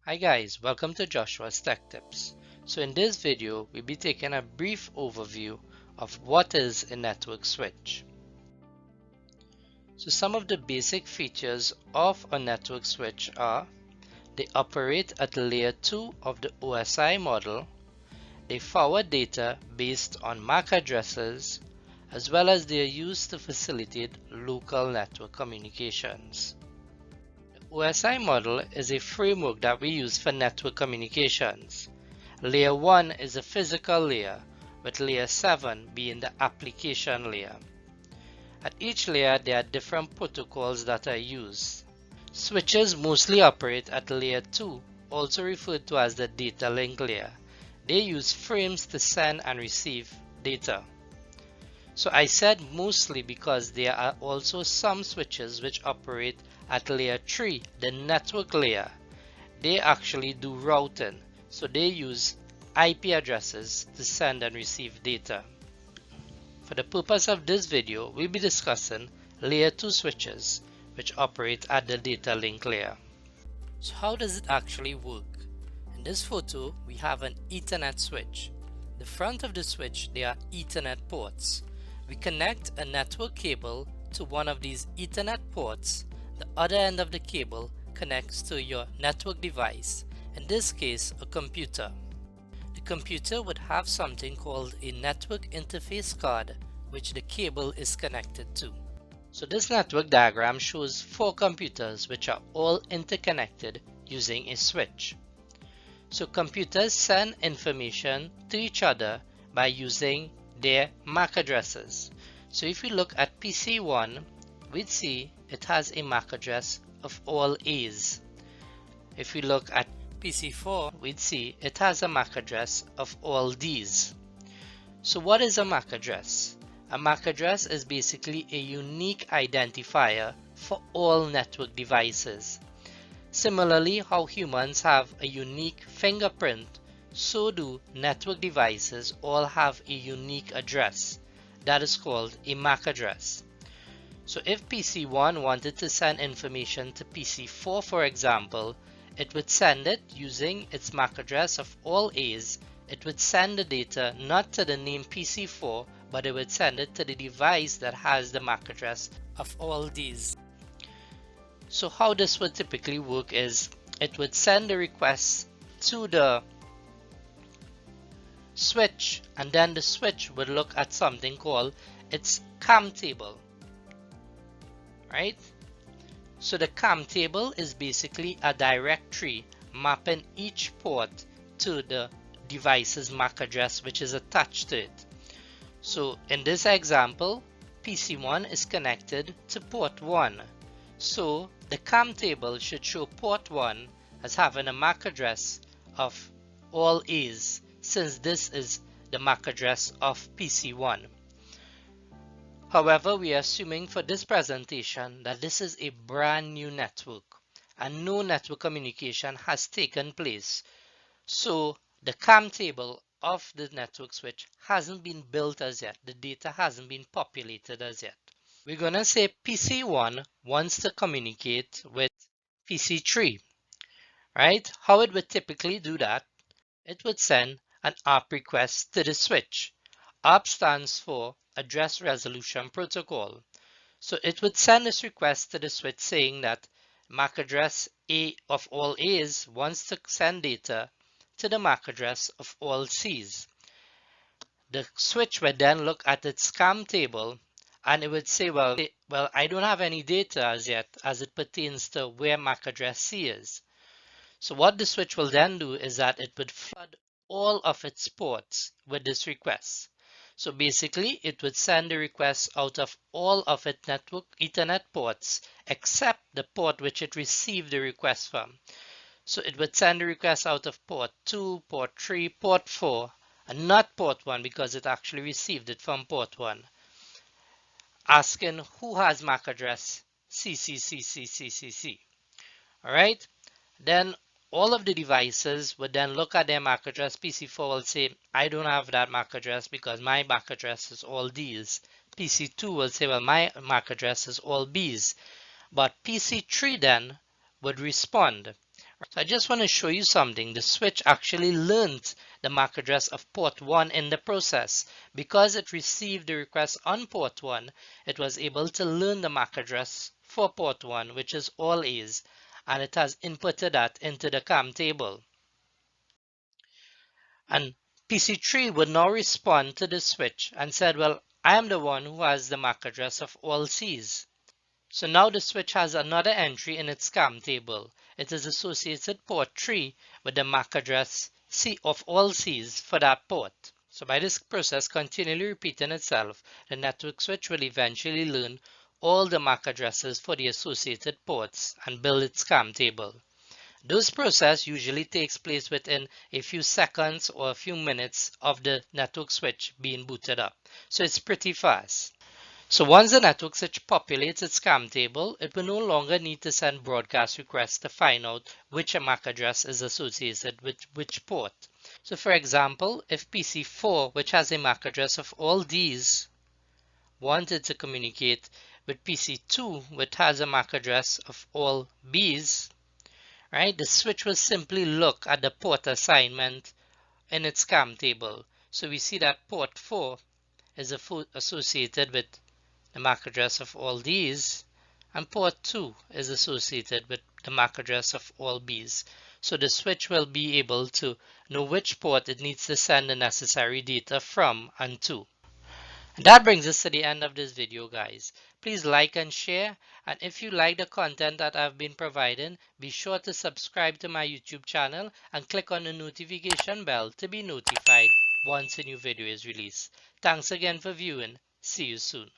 Hi guys, welcome to Joshua's Tech Tips. So in this video, we'll be taking a brief overview of what is a network switch. So some of the basic features of a network switch are: they operate at layer 2 of the OSI model, they forward data based on MAC addresses, as well as they are used to facilitate local network communications. OSI model is a framework that we use for network communications. Layer 1 is a physical layer, with layer 7 being the application layer. At each layer, there are different protocols that are used. Switches mostly operate at layer 2, also referred to as the data link layer. They use frames to send and receive data. So I said mostly because there are also some switches which operate at layer 3, the network layer. They actually do routing, so they use IP addresses to send and receive data. For the purpose of this video, we'll be discussing layer 2 switches which operate at the data link layer. So how does it actually work? In this photo, we have an Ethernet switch. The front of the switch, there are Ethernet ports. We connect a network cable to one of these Ethernet ports. The other end of the cable connects to your network device, in this case a computer. The computer would have something called a network interface card, which the cable is connected to. So this network diagram shows 4 computers which are all interconnected using a switch. So computers send information to each other by using their MAC addresses. So if we look at PC1, we'd see it has a MAC address of all A's. If we look at PC4, we'd see it has a MAC address of all D's. So what is a MAC address? A MAC address is basically a unique identifier for all network devices. Similarly, how humans have a unique fingerprint, so do network devices all have a unique address. That is called a MAC address. So if PC1 wanted to send information to PC4, for example, it would send it using its MAC address of all A's. It would send the data not to the name PC4, but it would send it to the device that has the MAC address of all D's. So how this would typically work is it would send the request to the switch, and then the switch would look at something called its CAM table, right? So the CAM table is basically a directory mapping each port to the device's MAC address which is attached to it. So in this example, PC1 is connected to port 1. So the CAM table should show port 1 as having a MAC address of all A's, since this is the MAC address of PC1. However, we are assuming for this presentation that this is a brand new network and no network communication has taken place. So the CAM table of the network switch hasn't been built as yet. The data hasn't been populated as yet. We're going to say PC1 wants to communicate with PC3, right? How it would typically do that, it would send an ARP request to the switch. ARP stands for Address Resolution Protocol. So it would send this request to the switch saying that MAC address A of all A's wants to send data to the MAC address of all C's. The switch would then look at its CAM table and it would say, well, I don't have any data as yet as it pertains to where MAC address C is. So what the switch will then do is that it would flood all of its ports with this request. So basically, it would send the request out of all of its network Ethernet ports except the port which it received the request from. So it would send the request out of port 2, port 3, port 4, and not port 1 because it actually received it from port 1, asking who has MAC address CCCCCCC. All right, then all of the devices would then look at their MAC address. PC4 will say, I don't have that MAC address because my MAC address is all D's. PC2 will say, well, my MAC address is all B's. But PC3 then would respond, So I just want to show you something. The switch actually learned the MAC address of port 1 in the process. Because it received the request on port 1, it was able to learn the MAC address for port 1, which is all A's, and it has inputted that into the CAM table. And PC3 would now respond to the switch and said, well, I am the one who has the MAC address of all C's. So now the switch has another entry in its CAM table. It is associated port 3 with the MAC address C of all C's for that port. So by this process continually repeating itself, the network switch will eventually learn all the MAC addresses for the associated ports and build its CAM table. This process usually takes place within a few seconds or a few minutes of the network switch being booted up. So it's pretty fast. So once the network switch populates its CAM table, it will no longer need to send broadcast requests to find out which MAC address is associated with which port. So for example, if PC4, which has a MAC address of all Ds, wanted to communicate with PC2, which has a MAC address of all Bs, right? The switch will simply look at the port assignment in its CAM table. So we see that port 4 is associated with the MAC address of all Ds, and port 2 is associated with the MAC address of all Bs. So the switch will be able to know which port it needs to send the necessary data from and to. That brings us to the end of this video, guys. Please like and share, and if you like the content that I've been providing, be sure to subscribe to my YouTube channel and click on the notification bell to be notified once a new video is released. Thanks again for viewing. See you soon.